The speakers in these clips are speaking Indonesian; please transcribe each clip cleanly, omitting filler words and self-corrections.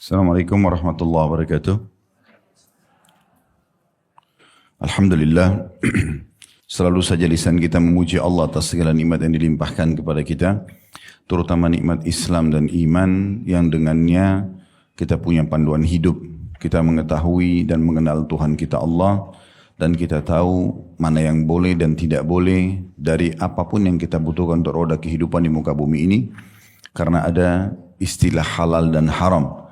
Assalamualaikum warahmatullahi wabarakatuh. Alhamdulillah, selalu saja lisan kita memuji Allah atas segala nikmat yang dilimpahkan kepada kita, terutama nikmat Islam dan iman yang dengannya kita punya panduan hidup. Kita mengetahui dan mengenal Tuhan kita Allah, dan kita tahu mana yang boleh dan tidak boleh dari apapun yang kita butuhkan untuk roda kehidupan di muka bumi ini, karena ada istilah halal dan haram.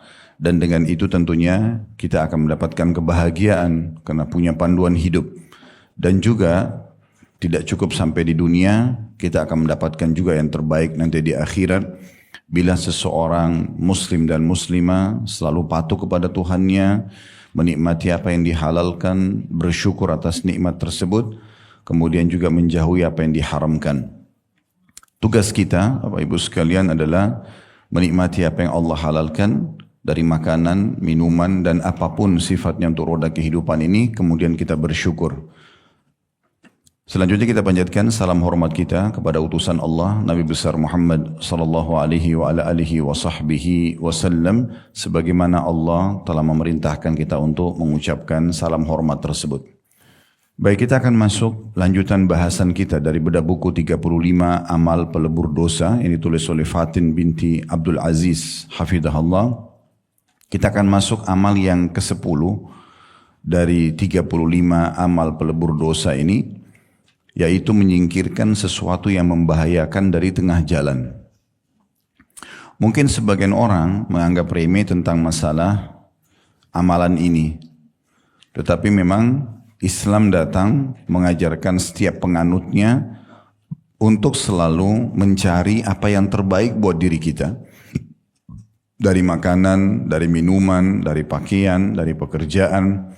Dan dengan itu tentunya kita akan mendapatkan kebahagiaan karena punya panduan hidup. Dan juga tidak cukup sampai di dunia, kita akan mendapatkan juga yang terbaik nanti di akhirat. Bila seseorang muslim dan muslimah selalu patuh kepada Tuhannya, menikmati apa yang dihalalkan, bersyukur atas nikmat tersebut, kemudian juga menjauhi apa yang diharamkan. Tugas kita, Bapak Ibu sekalian, adalah menikmati apa yang Allah halalkan, dari makanan, minuman, dan apapun sifatnya untuk roda kehidupan ini, kemudian kita bersyukur. Selanjutnya kita panjatkan salam hormat kita kepada utusan Allah, Nabi besar Muhammad sallallahu alaihi wa ala alihi wa sahbihi wasallam, sebagaimana Allah telah memerintahkan kita untuk mengucapkan salam hormat tersebut. Baik, kita akan masuk lanjutan bahasan kita dari bedah buku 35 Amal Pelebur Dosa yang ditulis oleh Fatin binti Abdul Aziz hafidhahullah. Kita akan masuk amal yang ke-10 dari 35 amal pelebur dosa ini, yaitu menyingkirkan sesuatu yang membahayakan dari tengah jalan. Mungkin sebagian orang menganggap remeh tentang masalah amalan ini. Tetapi memang Islam datang mengajarkan setiap penganutnya untuk selalu mencari apa yang terbaik buat diri kita. Dari makanan, dari minuman, dari pakaian, dari pekerjaan.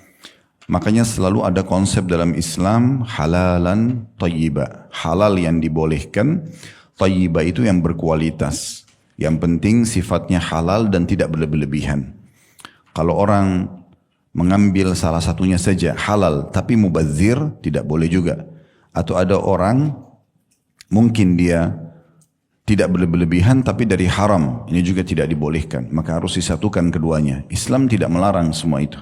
Makanya selalu ada konsep dalam Islam halalan thayyiba. Halal yang dibolehkan, thayyiba itu yang berkualitas. Yang penting sifatnya halal dan tidak berlebihan. Kalau orang mengambil salah satunya saja halal tapi mubazir, tidak boleh juga. Atau ada orang mungkin dia tidak berlebihan tapi dari haram, ini juga tidak dibolehkan. Maka harus disatukan keduanya. Islam tidak melarang semua itu.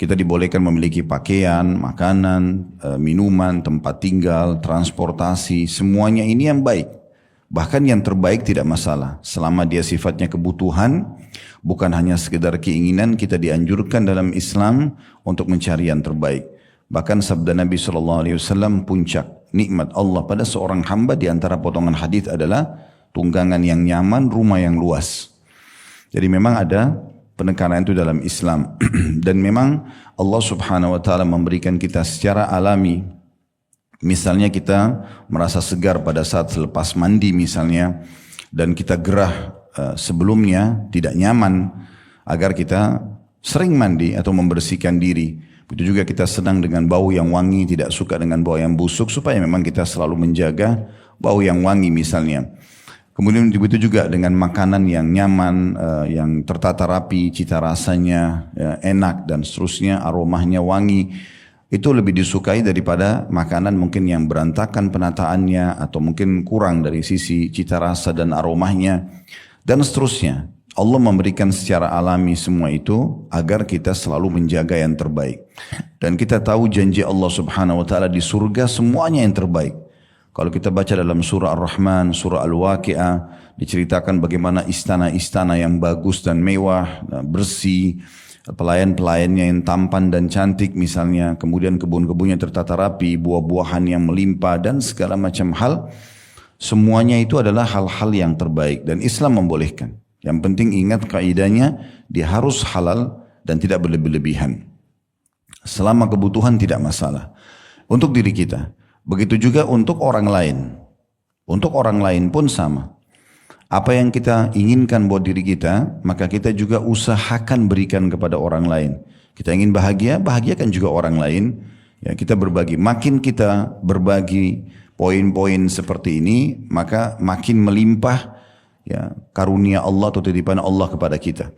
Kita dibolehkan memiliki pakaian, makanan, minuman, tempat tinggal, transportasi, semuanya ini yang baik. Bahkan yang terbaik tidak masalah. Selama dia sifatnya kebutuhan, bukan hanya sekedar keinginan, kita dianjurkan dalam Islam untuk mencari yang terbaik. Bahkan sabda Nabi SAW, puncak nikmat Allah pada seorang hamba di antara potongan hadis adalah tunggangan yang nyaman, rumah yang luas. Jadi memang ada penekanan itu dalam Islam. Dan memang Allah Subhanahu wa taala memberikan kita secara alami. Misalnya kita merasa segar pada saat selepas mandi misalnya, dan kita gerah sebelumnya tidak nyaman, agar kita sering mandi atau membersihkan diri. Begitu juga kita senang dengan bau yang wangi, tidak suka dengan bau yang busuk, supaya memang kita selalu menjaga bau yang wangi misalnya. Kemudian begitu juga dengan makanan yang nyaman, yang tertata rapi, cita rasanya enak dan seterusnya, aromanya wangi. Itu lebih disukai daripada makanan mungkin yang berantakan penataannya, atau mungkin kurang dari sisi cita rasa dan aromanya, dan seterusnya. Allah memberikan secara alami semua itu agar kita selalu menjaga yang terbaik. Dan kita tahu janji Allah Subhanahu wa taala di surga semuanya yang terbaik. Kalau kita baca dalam surah Ar-Rahman, surah Al-Waqi'ah, diceritakan bagaimana istana-istana yang bagus dan mewah, bersih, pelayan-pelayannya yang tampan dan cantik misalnya, kemudian kebun-kebunnya tertata rapi, buah-buahan yang melimpah dan segala macam hal. Semuanya itu adalah hal-hal yang terbaik dan Islam membolehkan. Yang penting ingat kaidahnya, dia harus halal dan tidak berlebihan. Selama kebutuhan tidak masalah. Untuk diri kita. Begitu juga untuk orang lain. Untuk orang lain pun sama. Apa yang kita inginkan buat diri kita, maka kita juga usahakan berikan kepada orang lain. Kita ingin bahagia, bahagiakan juga orang lain. Ya, kita berbagi. Makin kita berbagi poin-poin seperti ini, maka makin melimpah ya, karunia Allah atau titipan Allah kepada kita.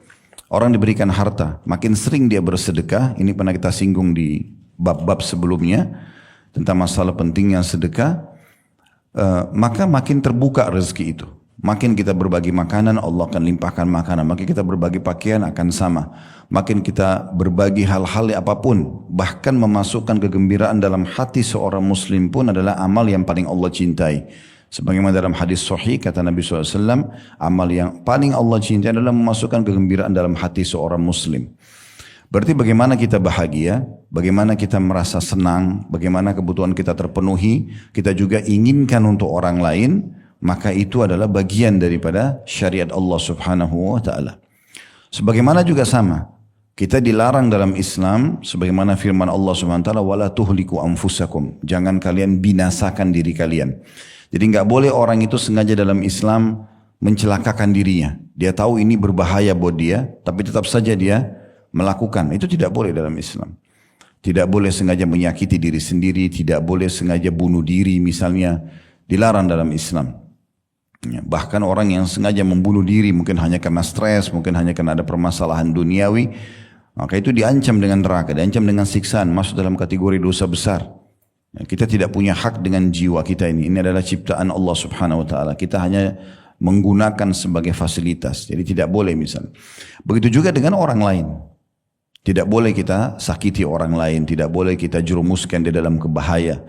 Orang diberikan harta, makin sering dia bersedekah. Ini pernah kita singgung di bab-bab sebelumnya tentang masalah pentingnya sedekah. Maka makin terbuka rezeki itu. Makin kita berbagi makanan, Allah akan limpahkan makanan. Makin kita berbagi pakaian akan sama. Makin kita berbagi hal-hal apapun, bahkan memasukkan kegembiraan dalam hati seorang muslim pun adalah amal yang paling Allah cintai. Sebagaimana dalam hadis sahih kata Nabi SAW, amal yang paling Allah cintai adalah memasukkan kegembiraan dalam hati seorang muslim. Berarti bagaimana kita bahagia, bagaimana kita merasa senang, bagaimana kebutuhan kita terpenuhi, kita juga inginkan untuk orang lain, maka itu adalah bagian daripada syariat Allah Subhanahu wa taala. Sebagaimana juga sama, kita dilarang dalam Islam sebagaimana firman Allah Subhanahu wa taala, wala tuhliku anfusakum, jangan kalian binasakan diri kalian. Jadi enggak boleh orang itu sengaja dalam Islam mencelakakan dirinya. Dia tahu ini berbahaya buat dia, tapi tetap saja dia melakukan. Itu tidak boleh dalam Islam. Tidak boleh sengaja menyakiti diri sendiri, tidak boleh sengaja bunuh diri misalnya, dilarang dalam Islam. Ya, bahkan orang yang sengaja membunuh diri mungkin hanya karena stres, mungkin hanya karena ada permasalahan duniawi, maka itu diancam dengan neraka, diancam dengan siksaan, masuk dalam kategori dosa besar. Ya, kita tidak punya hak dengan jiwa kita ini adalah ciptaan Allah Subhanahu wa taala. Kita hanya menggunakan sebagai fasilitas, jadi tidak boleh misalnya. Begitu juga dengan orang lain. Tidak boleh kita sakiti orang lain, tidak boleh kita jerumuskan di dalam kebahaya.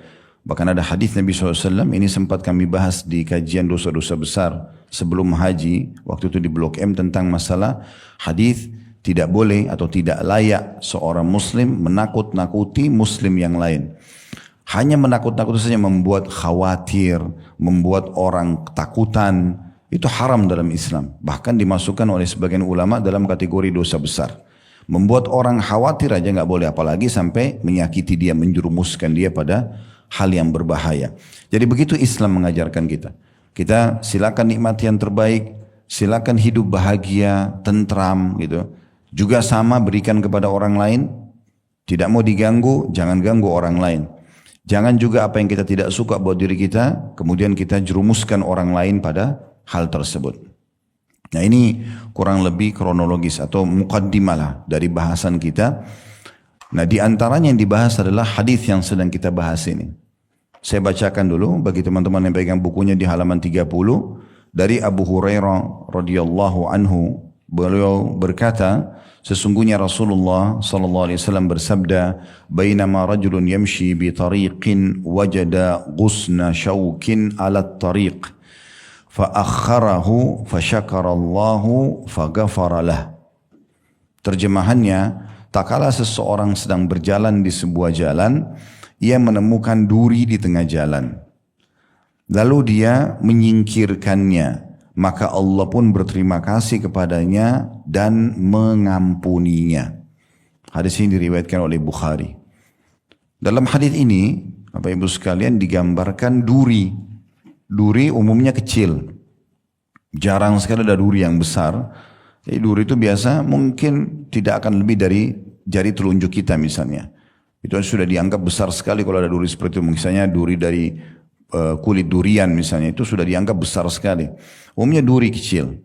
Bahkan ada hadis Nabi SAW, ini sempat kami bahas di kajian dosa-dosa besar sebelum haji, waktu itu di Blok M, tentang masalah hadis tidak boleh atau tidak layak seorang muslim menakut-nakuti muslim yang lain. Hanya menakut-nakuti saja, membuat khawatir, membuat orang ketakutan, itu haram dalam Islam. Bahkan dimasukkan oleh sebagian ulama dalam kategori dosa besar. Membuat orang khawatir aja nggak boleh, apalagi sampai menyakiti dia, menjerumuskan dia pada hal yang berbahaya. Jadi begitu Islam mengajarkan kita. Kita silakan nikmati yang terbaik, silakan hidup bahagia, tentram gitu. Juga sama berikan kepada orang lain. Tidak mau diganggu, jangan ganggu orang lain. Jangan juga apa yang kita tidak suka buat diri kita, kemudian kita jerumuskan orang lain pada hal tersebut. Nah ini kurang lebih kronologis atau muqaddimah lah dari bahasan kita. Nah di antaranya yang dibahas adalah hadis yang sedang kita bahas ini. Saya bacakan dulu bagi teman-teman yang pegang bukunya di halaman 30 dari Abu Hurairah radhiyallahu anhu. Beliau berkata, sesungguhnya Rasulullah sallallahu alaihi wasallam bersabda, "Bainama rajulun yamshi bi tariqin wajada ghusna shaukin 'ala at-tariq fa akharahu fa syakarallahu fa ghafara lah." Terjemahannya, tak kala seseorang sedang berjalan di sebuah jalan, ia menemukan duri di tengah jalan. Lalu dia menyingkirkannya, maka Allah pun berterima kasih kepadanya dan mengampuninya. Hadis ini diriwayatkan oleh Bukhari. Dalam hadis ini, Bapak Ibu sekalian, digambarkan duri. Duri umumnya kecil. Jarang sekali ada duri yang besar. Jadi duri itu biasa mungkin tidak akan lebih dari jari telunjuk kita misalnya. Itu sudah dianggap besar sekali kalau ada duri seperti itu. Misalnya duri dari kulit durian misalnya, itu sudah dianggap besar sekali. Umumnya duri kecil.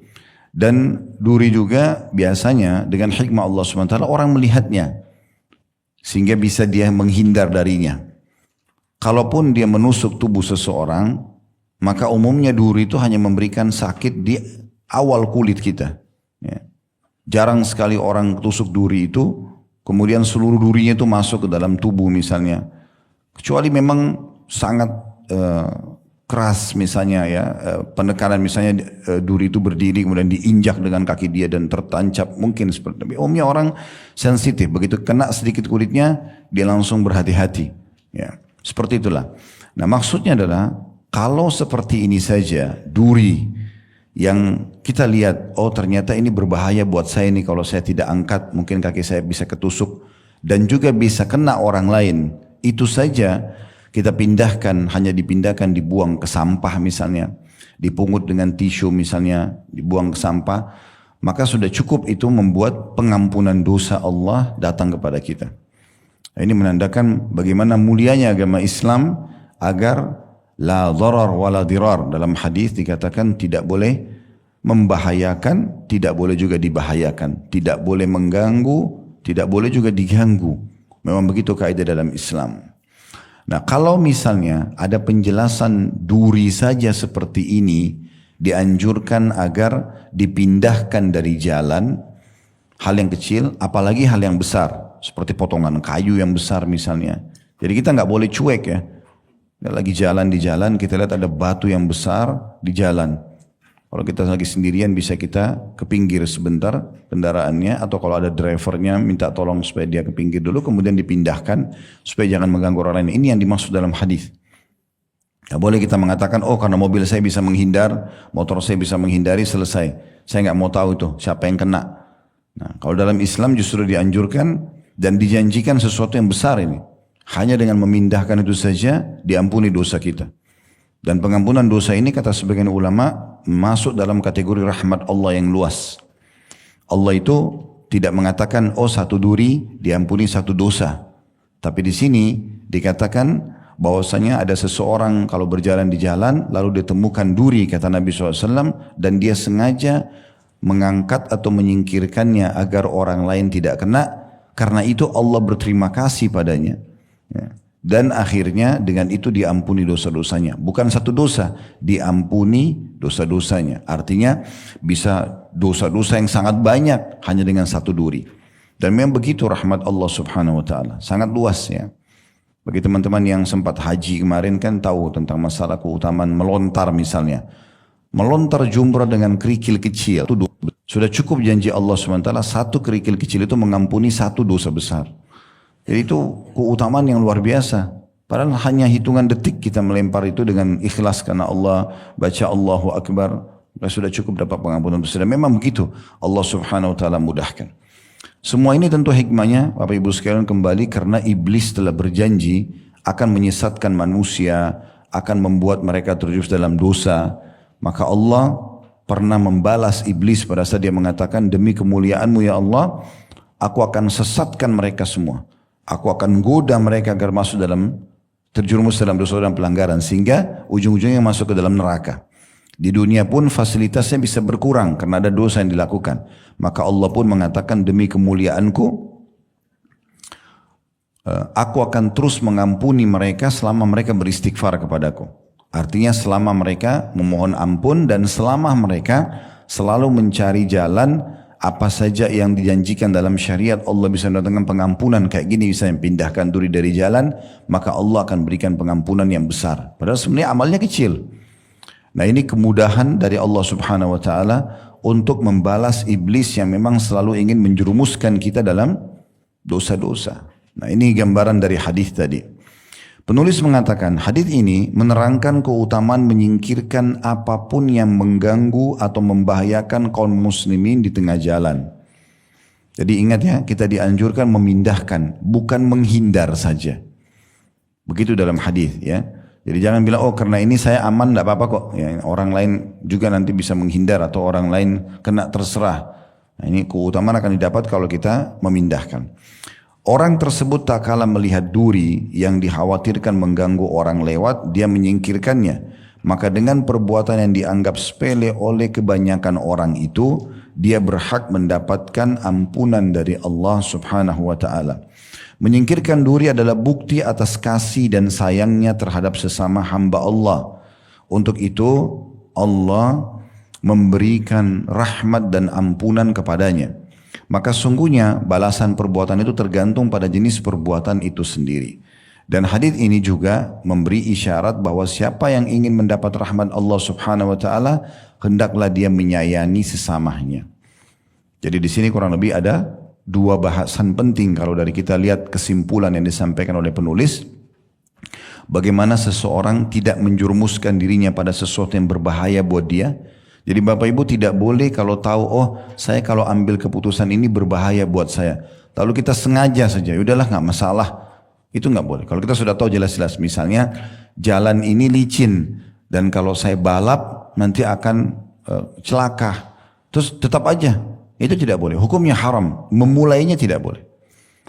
Dan duri juga biasanya dengan hikmah Allah SWT orang melihatnya. Sehingga bisa dia menghindar darinya. Kalaupun dia menusuk tubuh seseorang, maka umumnya duri itu hanya memberikan sakit di awal kulit kita. Ya. Jarang sekali orang tusuk duri itu, kemudian seluruh durinya itu masuk ke dalam tubuh misalnya. Kecuali memang sangat keras misalnya ya, penekanan misalnya duri itu berdiri kemudian diinjak dengan kaki dia dan tertancap, mungkin seperti itu. Umumnya orang sensitif, begitu kena sedikit kulitnya dia langsung berhati-hati. Ya, seperti itulah. Nah maksudnya adalah kalau seperti ini saja duri yang kita lihat, oh ternyata ini berbahaya buat saya nih, kalau saya tidak angkat mungkin kaki saya bisa ketusuk dan juga bisa kena orang lain. Itu saja kita pindahkan, hanya dipindahkan, dibuang ke sampah misalnya, dipungut dengan tisu misalnya, dibuang ke sampah, maka sudah cukup itu membuat pengampunan dosa Allah datang kepada kita. Ini menandakan bagaimana mulianya agama Islam agar la dharar wa la dirar. Dalam hadis dikatakan tidak boleh membahayakan, tidak boleh juga dibahayakan, tidak boleh mengganggu, tidak boleh juga diganggu. Memang begitu kaidah dalam Islam. Nah kalau misalnya ada penjelasan duri saja seperti ini, dianjurkan agar dipindahkan dari jalan hal yang kecil, apalagi hal yang besar, seperti potongan kayu yang besar misalnya. Jadi kita nggak boleh cuek ya. Lagi jalan di jalan, kita lihat ada batu yang besar di jalan. Kalau kita lagi sendirian bisa kita ke pinggir sebentar kendaraannya, atau kalau ada drivernya minta tolong supaya dia ke pinggir dulu, kemudian dipindahkan supaya jangan mengganggu orang lain. Ini yang dimaksud dalam hadis. Gak boleh kita mengatakan, oh karena mobil saya bisa menghindar, motor saya bisa menghindari, selesai. Saya nggak mau tahu itu siapa yang kena. Nah, kalau dalam Islam justru dianjurkan dan dijanjikan sesuatu yang besar ini. Hanya dengan memindahkan itu saja diampuni dosa kita. Dan pengampunan dosa ini kata sebagian ulama masuk dalam kategori rahmat Allah yang luas. Allah itu tidak mengatakan, oh satu duri diampuni satu dosa. Tapi di sini dikatakan bahwasanya ada seseorang kalau berjalan di jalan lalu ditemukan duri kata Nabi SAW dan dia sengaja mengangkat atau menyingkirkannya agar orang lain tidak kena, karena itu Allah berterima kasih padanya ya. Dan akhirnya dengan itu diampuni dosa-dosanya, bukan satu dosa, diampuni dosa-dosanya, artinya bisa dosa-dosa yang sangat banyak hanya dengan satu duri. Dan memang begitu rahmat Allah subhanahu wa ta'ala, sangat luas ya. Bagi teman-teman yang sempat haji kemarin kan tahu tentang masalah keutamaan melontar misalnya. Melontar jumrah dengan kerikil kecil. Sudah cukup janji Allah SWT, satu kerikil kecil itu mengampuni satu dosa besar. Jadi itu keutamaan yang luar biasa. Padahal hanya hitungan detik kita melempar itu dengan ikhlas karena Allah, baca Allahu Akbar. Sudah cukup dapat pengampunan dosa. Dan memang begitu Allah Subhanahu Wa Taala mudahkan. Semua ini tentu hikmahnya Bapak Ibu sekalian kembali karena iblis telah berjanji akan menyesatkan manusia, akan membuat mereka terjerumus dalam dosa. Maka Allah pernah membalas iblis pada saat dia mengatakan, demi kemuliaan-Mu ya Allah, aku akan sesatkan mereka semua. Aku akan goda mereka agar masuk dalam, terjerumus dalam dosa dan pelanggaran, sehingga ujung-ujungnya masuk ke dalam neraka. Di dunia pun fasilitasnya bisa berkurang karena ada dosa yang dilakukan. Maka Allah pun mengatakan, demi kemuliaanku, aku akan terus mengampuni mereka selama mereka beristighfar kepadaku. Artinya selama mereka memohon ampun dan selama mereka selalu mencari jalan apa saja yang dijanjikan dalam syariat, Allah bisa mendatangkan pengampunan kayak gini, bisa pindahkan duri dari jalan, maka Allah akan berikan pengampunan yang besar. Padahal sebenarnya amalnya kecil. Nah ini kemudahan dari Allah Subhanahu Wa Taala untuk membalas iblis yang memang selalu ingin menjerumuskan kita dalam dosa-dosa. Nah ini gambaran dari hadis tadi. Penulis mengatakan hadis ini menerangkan keutamaan menyingkirkan apapun yang mengganggu atau membahayakan kaum muslimin di tengah jalan. Jadi ingat ya, kita dianjurkan memindahkan, bukan menghindar saja. Begitu dalam hadis ya. Jadi jangan bilang, oh karena ini saya aman, tidak apa-apa kok. Ya, orang lain juga nanti bisa menghindar atau orang lain kena, terserah. Nah, ini keutamaan akan didapat kalau kita memindahkan. Orang tersebut tak kalah melihat duri yang dikhawatirkan mengganggu orang lewat, dia menyingkirkannya. Maka dengan perbuatan yang dianggap sepele oleh kebanyakan orang itu, dia berhak mendapatkan ampunan dari Allah Subhanahu wa Ta'ala. Menyingkirkan duri adalah bukti atas kasih dan sayangnya terhadap sesama hamba Allah. Untuk itu Allah memberikan rahmat dan ampunan kepadanya. Maka sungguhnya balasan perbuatan itu tergantung pada jenis perbuatan itu sendiri. Dan hadis ini juga memberi isyarat bahwa siapa yang ingin mendapat rahmat Allah Subhanahu wa Ta'ala, hendaklah dia menyayangi sesamanya. Jadi di sini kurang lebih ada dua bahasan penting kalau dari kita lihat kesimpulan yang disampaikan oleh penulis. Bagaimana seseorang tidak menjerumuskan dirinya pada sesuatu yang berbahaya buat dia. Jadi Bapak Ibu tidak boleh kalau tahu, oh saya kalau ambil keputusan ini berbahaya buat saya, lalu kita sengaja saja, udahlah nggak masalah. Itu nggak boleh. Kalau kita sudah tahu jelas-jelas, misalnya jalan ini licin dan kalau saya balap nanti akan celaka, terus tetap aja. Itu tidak boleh, hukumnya haram, memulainya tidak boleh.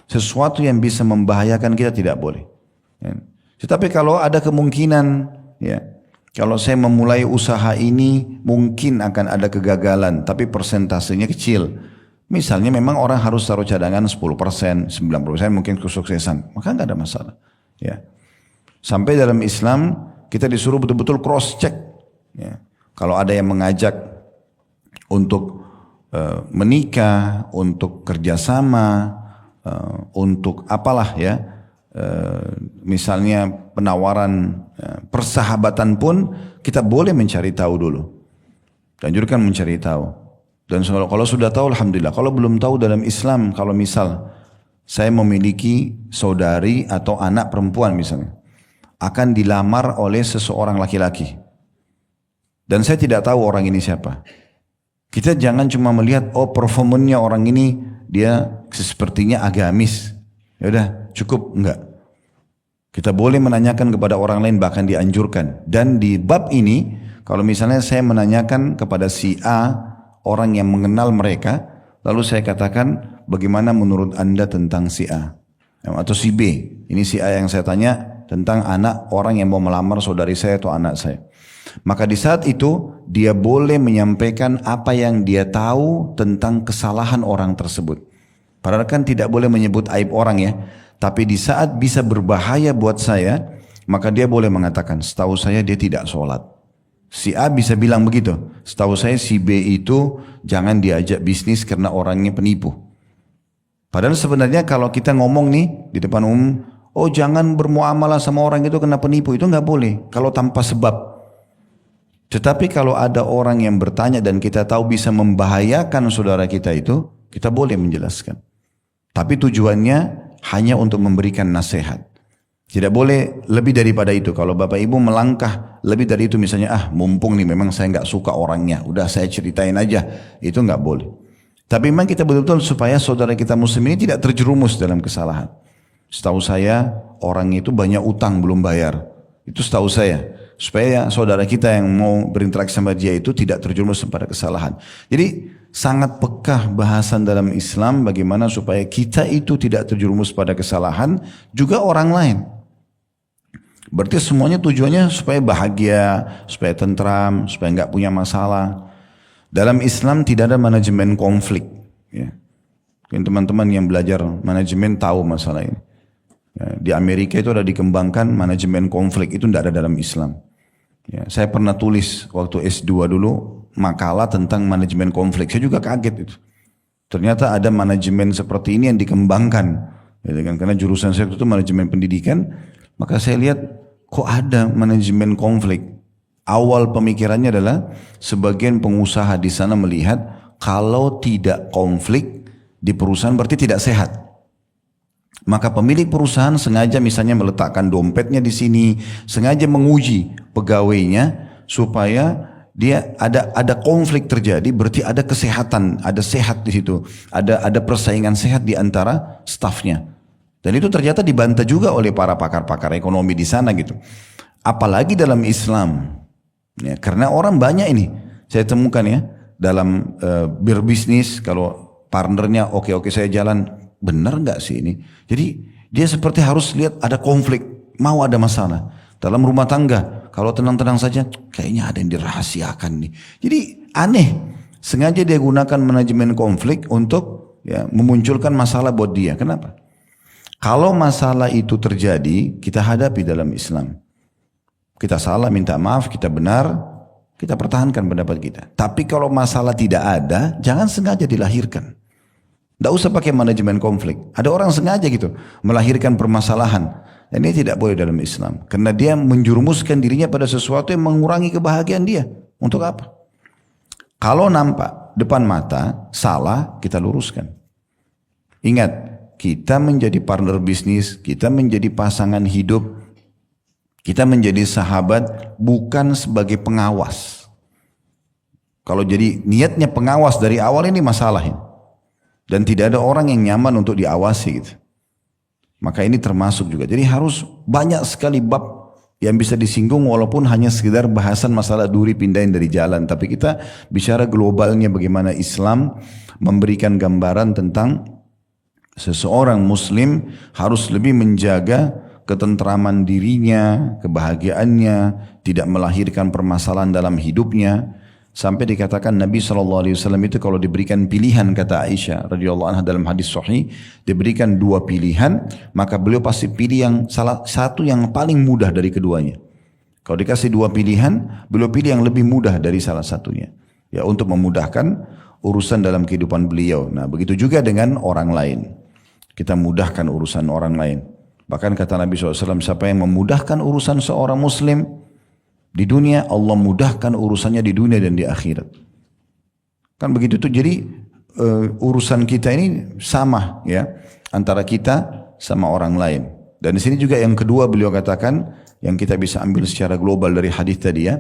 Sesuatu yang bisa membahayakan kita tidak boleh. Ya. Tetapi kalau ada kemungkinan, ya, kalau saya memulai usaha ini mungkin akan ada kegagalan, tapi persentasenya kecil. Misalnya memang orang harus taruh cadangan 10%, 90% mungkin kesuksesan, maka nggak ada masalah. Ya. Sampai dalam Islam kita disuruh betul-betul cross check. Ya. Kalau ada yang mengajak untuk menikah, untuk kerjasama, untuk apalah ya, misalnya penawaran persahabatan pun kita boleh mencari tahu dulu. Anjurkan mencari tahu. Dan kalau sudah tahu alhamdulillah. Kalau belum tahu dalam Islam, kalau misal saya memiliki saudari atau anak perempuan misalnya, akan dilamar oleh seseorang laki-laki. Dan saya tidak tahu orang ini siapa. Kita jangan cuma melihat, oh performanya orang ini, dia sepertinya agamis. Ya udah, cukup, enggak. Kita boleh menanyakan kepada orang lain, bahkan dianjurkan. Dan di bab ini, kalau misalnya saya menanyakan kepada si A, orang yang mengenal mereka, lalu saya katakan, bagaimana menurut Anda tentang si A? Atau si B, ini si A yang saya tanya tentang anak orang yang mau melamar saudari saya atau anak saya. Maka di saat itu dia boleh menyampaikan apa yang dia tahu tentang kesalahan orang tersebut. Padahal kan tidak boleh menyebut aib orang ya. Tapi di saat bisa berbahaya buat saya, maka dia boleh mengatakan, setahu saya dia tidak sholat. Si A bisa bilang begitu, setahu saya si B itu jangan diajak bisnis karena orangnya penipu. Padahal sebenarnya kalau kita ngomong nih di depan umum, oh jangan bermuamalah sama orang itu kena penipu, itu nggak boleh kalau tanpa sebab. Tetapi kalau ada orang yang bertanya dan kita tahu bisa membahayakan saudara kita itu, kita boleh menjelaskan. Tapi tujuannya hanya untuk memberikan nasihat. Tidak boleh lebih daripada itu. Kalau bapak ibu melangkah lebih dari itu, misalnya mumpung nih memang saya nggak suka orangnya, udah saya ceritain aja, itu nggak boleh. Tapi memang kita betul-betul supaya saudara kita muslim ini tidak terjerumus dalam kesalahan. Setahu saya orang itu banyak utang belum bayar. Itu setahu saya. Supaya saudara kita yang mau berinteraksi sama dia itu tidak terjerumus pada kesalahan. Jadi sangat pekah bahasan dalam Islam bagaimana supaya kita itu tidak terjerumus pada kesalahan, juga orang lain. Berarti semuanya tujuannya supaya bahagia, supaya tentram, supaya nggak punya masalah. Dalam Islam tidak ada manajemen konflik. Ya. Mungkin teman-teman yang belajar manajemen tahu masalah ini. Ya, di Amerika itu ada dikembangkan manajemen konflik, itu tidak ada dalam Islam. Ya, saya pernah tulis waktu S2 dulu makalah tentang manajemen konflik. Saya juga kaget itu. Ternyata ada manajemen seperti ini yang dikembangkan. Ya, karena jurusan saya itu manajemen pendidikan, maka saya lihat kok ada manajemen konflik. Awal pemikirannya adalah sebagian pengusaha di sana melihat kalau tidak konflik di perusahaan berarti tidak sehat. Maka pemilik perusahaan sengaja misalnya meletakkan dompetnya di sini, sengaja menguji pegawainya supaya dia ada konflik terjadi, berarti ada kesehatan, ada sehat di situ, ada persaingan sehat di antara stafnya. Dan itu ternyata dibantah juga oleh para pakar-pakar ekonomi di sana gitu. Apalagi dalam Islam, ya, karena orang banyak ini saya temukan ya dalam berbisnis, kalau partnernya oke saya jalan. Benar nggak sih ini? Jadi dia seperti harus lihat ada konflik, mau ada masalah. Dalam rumah tangga, kalau tenang-tenang saja, kayaknya ada yang dirahasiakan nih. Jadi aneh, sengaja dia gunakan manajemen konflik untuk ya, memunculkan masalah buat dia. Kenapa? Kalau masalah itu terjadi, kita hadapi dalam Islam. Kita salah, minta maaf, kita benar, kita pertahankan pendapat kita. Tapi kalau masalah tidak ada, jangan sengaja dilahirkan. Tidak usah pakai manajemen konflik. Ada orang sengaja gitu melahirkan permasalahan. Dan ini tidak boleh dalam Islam. Karena dia menjurumuskan dirinya pada sesuatu yang mengurangi kebahagiaan dia. Untuk apa? Kalau nampak depan mata salah, kita luruskan. Ingat, kita menjadi partner bisnis, kita menjadi pasangan hidup, kita menjadi sahabat bukan sebagai pengawas. Kalau jadi niatnya pengawas dari awal, ini masalah ini. Dan tidak ada orang yang nyaman untuk diawasi gitu. Maka ini termasuk juga. Jadi harus banyak sekali bab yang bisa disinggung walaupun hanya sekedar bahasan masalah duri pindahin dari jalan. Tapi kita bicara globalnya bagaimana Islam memberikan gambaran tentang seseorang muslim harus lebih menjaga ketentraman dirinya, kebahagiaannya, tidak melahirkan permasalahan dalam hidupnya. Sampai dikatakan Nabi SAW itu kalau diberikan pilihan, kata Aisyah radhiyallahu anha dalam hadis sahih, diberikan dua pilihan, maka beliau pasti pilih yang salah satu yang paling mudah dari keduanya. Kalau dikasih dua pilihan, beliau pilih yang lebih mudah dari salah satunya. Ya, untuk memudahkan urusan dalam kehidupan beliau. Nah, begitu juga dengan orang lain. Kita mudahkan urusan orang lain. Bahkan kata Nabi SAW, siapa yang memudahkan urusan seorang muslim di dunia, Allah mudahkan urusannya di dunia dan di akhirat. Kan begitu tuh. Jadi urusan kita ini sama ya, antara kita sama orang lain. Dan di sini juga yang kedua beliau katakan, yang kita bisa ambil secara global dari hadis tadi ya.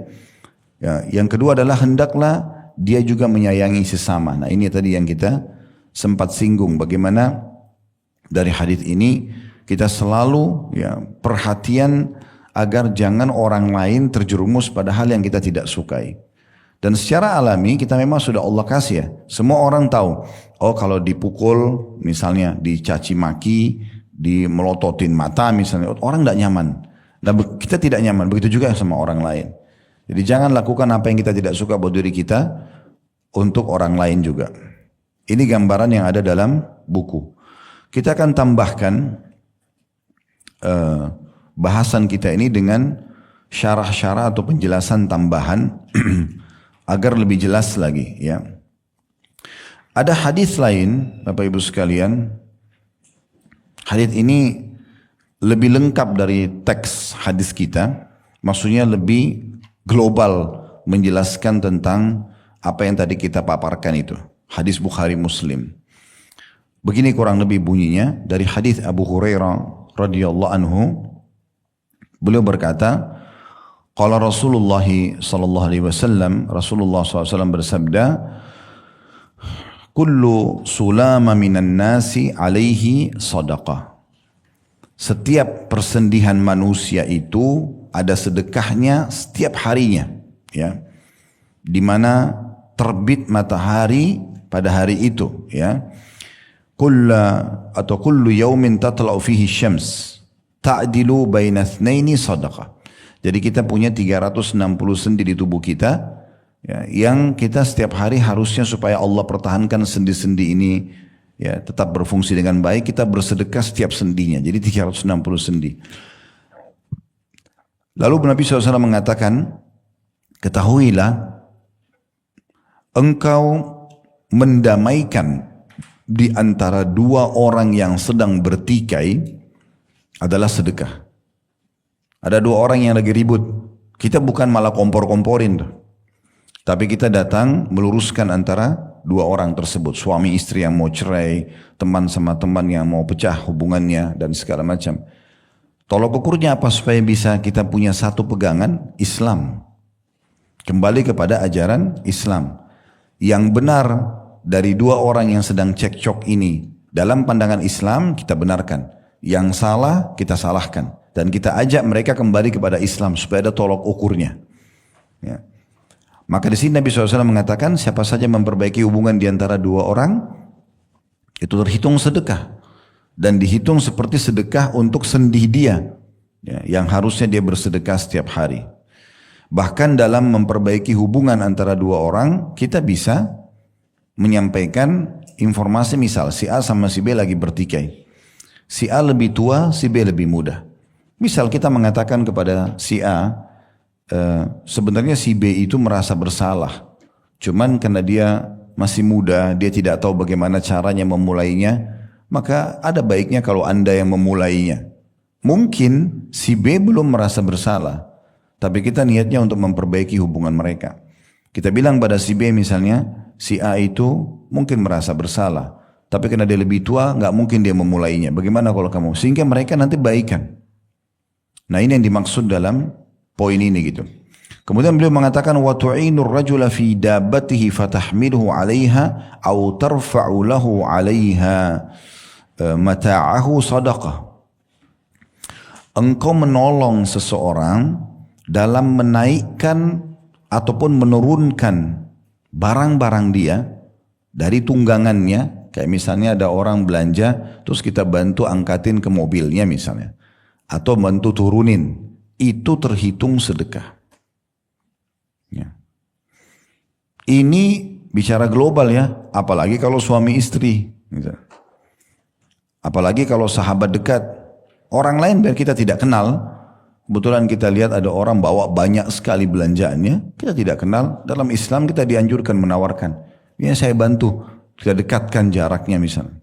Ya, yang kedua adalah hendaklah dia juga menyayangi sesama. Nah, ini tadi yang kita sempat singgung, bagaimana dari hadis ini kita selalu ya perhatian agar jangan orang lain terjerumus pada hal yang kita tidak sukai. Dan secara alami kita memang sudah Allah kasih ya. Semua orang tahu, oh kalau dipukul misalnya, dicaci maki, dimelototin mata misalnya, orang tidak nyaman. Dan kita tidak nyaman, begitu juga sama orang lain. Jadi jangan lakukan apa yang kita tidak suka buat diri kita untuk orang lain juga. Ini gambaran yang ada dalam buku. Kita akan tambahkan bahasan kita ini dengan syarah-syarah atau penjelasan tambahan agar lebih jelas lagi ya. Ada hadis lain Bapak Ibu sekalian. Hadis ini lebih lengkap dari teks hadis kita. Maksudnya lebih global menjelaskan tentang apa yang tadi kita paparkan itu. Hadis Bukhari Muslim. Begini kurang lebih bunyinya dari hadis Abu Hurairah radhiyallahu anhu. Beliau berkata, qala Rasulullah sallallahu alaihi wasallam, Rasulullah SAW bersabda, kullu sulama minan nasi alaihi sadaqah. Setiap persendihan manusia itu ada sedekahnya setiap harinya, ya. Di mana terbit matahari pada hari itu, ya. Kullu yaumin tatla'u fihi syams ta'dilu baina itsnaini sadaqah. Jadi kita punya 360 sendi di tubuh kita ya, yang kita setiap hari harusnya supaya Allah pertahankan sendi-sendi ini ya tetap berfungsi dengan baik, kita bersedekah setiap sendinya. Jadi 360 sendi. Lalu Nabi SAW mengatakan, ketahuilah engkau mendamaikan di antara dua orang yang sedang bertikai adalah sedekah. Ada dua orang yang lagi ribut. Kita bukan malah kompor-komporin tuh. Tapi kita datang meluruskan antara dua orang tersebut. Suami istri yang mau cerai, teman sama teman yang mau pecah hubungannya dan segala macam. Tolok ukurnya apa supaya bisa kita punya satu pegangan? Islam. Kembali kepada ajaran Islam. Yang benar dari dua orang yang sedang cekcok ini, dalam pandangan Islam kita benarkan. Yang salah kita salahkan. Dan kita ajak mereka kembali kepada Islam supaya ada tolok ukurnya. Ya. Maka di sini Nabi SAW mengatakan siapa saja memperbaiki hubungan di antara dua orang, itu terhitung sedekah. Dan dihitung seperti sedekah untuk sendi dia. Ya, yang harusnya dia bersedekah setiap hari. Bahkan dalam memperbaiki hubungan antara dua orang, kita bisa menyampaikan informasi, misal si A sama si B lagi bertikai. Si A lebih tua, si B lebih muda. Misal kita mengatakan kepada si A, sebenarnya si B itu merasa bersalah. Cuman karena dia masih muda, dia tidak tahu bagaimana caranya memulainya, maka ada baiknya kalau Anda yang memulainya. Mungkin si B belum merasa bersalah, tapi kita niatnya untuk memperbaiki hubungan mereka. Kita bilang pada si B misalnya, si A itu mungkin merasa bersalah, tapi karena dia lebih tua, nggak mungkin dia memulainya. Bagaimana kalau kamu? Sehingga mereka nanti baikan. Nah ini yang dimaksud dalam poin ini gitu. Kemudian beliau mengatakan wa tu'inur rajula fi dabbatihi fatahmiluhu 'alaiha aw tarfa'u lahu 'alaiha mata'ahu sadaqah. Engkau menolong seseorang dalam menaikkan ataupun menurunkan barang-barang dia dari tunggangannya. Kayak misalnya ada orang belanja, terus kita bantu angkatin ke mobilnya misalnya. Atau bantu turunin. Itu terhitung sedekah. Ya. Ini bicara global ya. Apalagi kalau suami istri. Apalagi kalau sahabat dekat. Orang lain biar kita tidak kenal. kebetulan kita lihat ada orang bawa banyak sekali belanjaannya, kita tidak kenal, dalam Islam kita dianjurkan menawarkan, ya saya bantu, kita dekatkan jaraknya misalnya.